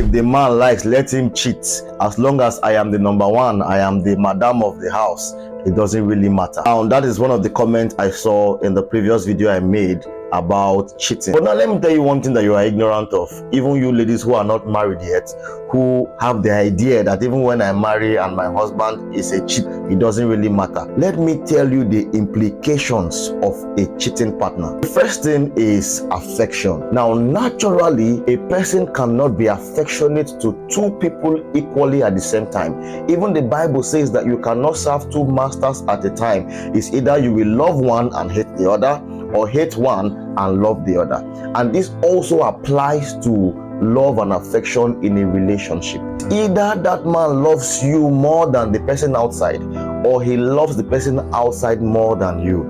If the man likes, let him cheat. As long as I am the number one, I am the madam of the house, it doesn't really matter. Now, that is one of the comments I saw in the previous video I made about cheating. But now let me tell you one thing that you are ignorant of. Even you ladies who are not married yet, who have the idea that even when I marry and my husband is a cheat, it doesn't really matter. Let me tell you the implications of a cheating partner. The first thing is affection. Now, naturally, a person cannot be affectionate to two people equally at the same time. Even the Bible says that you cannot serve two masters at a time. It's either you will love one and hate the other, or hate one and love the other. And this also applies to love and affection in a relationship. Either that man loves you more than the person outside, or he loves the person outside more than you.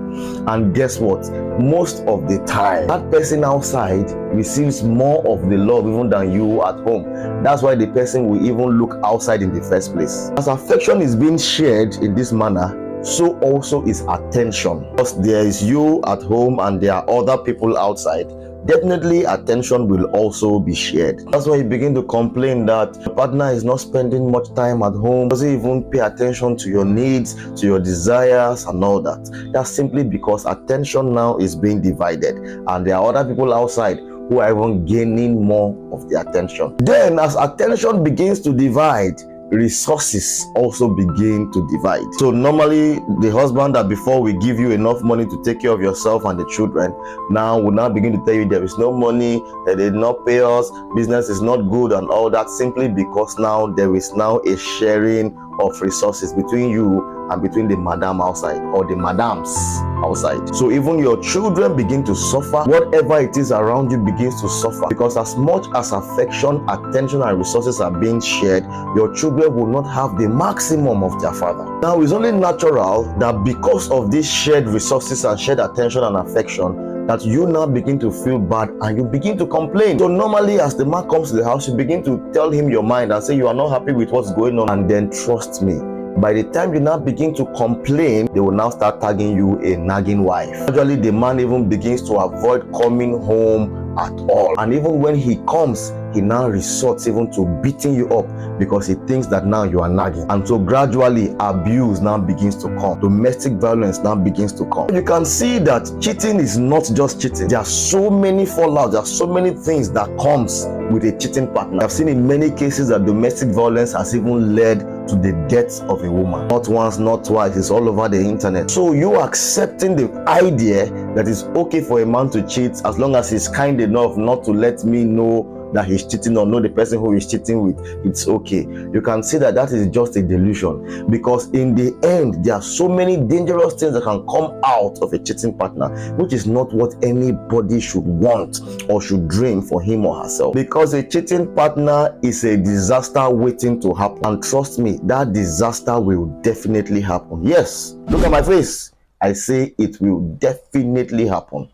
And guess what? Most of the time, that person outside receives more of the love even than you at home. That's why the person will even look outside in the first place. As affection is being shared in this manner, so also is attention. Because there is you at home and there are other people outside, definitely attention will also be shared. That's why you begin to complain that your partner is not spending much time at home, doesn't even pay attention to your needs, to your desires and all that. That's simply because attention now is being divided, and there are other people outside who are even gaining more of the attention. Then as attention begins to divide, resources also begin to divide. So normally the husband that before we give you enough money to take care of yourself and the children, now will now begin to tell you there is no money, they did not pay us, business is not good and all that, simply because now there is now a sharing of resources between you and between the madam outside, or the madams outside. So even your children begin to suffer. Whatever it is around you begins to suffer, because as much as affection, attention and resources are being shared, your children will not have the maximum of their father. Now it's only natural that because of these shared resources and shared attention and affection, that you now begin to feel bad and you begin to complain. So normally as the man comes to the house, you begin to tell him your mind and say you are not happy with what's going on, and then trust me, by the time you now begin to complain, they will now start tagging you a nagging wife. Gradually the man even begins to avoid coming home at all, and even when he comes, he now resorts even to beating you up because he thinks that now you are nagging. And so gradually abuse now begins to come, domestic violence now begins to come. You can see that cheating is not just cheating. There are so many fallouts, there are so many things that comes with a cheating partner. I've seen in many cases that domestic violence has even led to the death of a woman. Not once, not twice, it's all over the internet. So you accepting the idea that it's okay for a man to cheat as long as he's kind enough not to let me know that he's cheating or know the person who he's cheating with, it's okay. You can see that that is just a delusion, because in the end there are so many dangerous things that can come out of a cheating partner, which is not what anybody should want or should dream for him or herself. Because a cheating partner is a disaster waiting to happen, and trust me, that disaster will definitely happen. Yes, look at my face, I say it will definitely happen.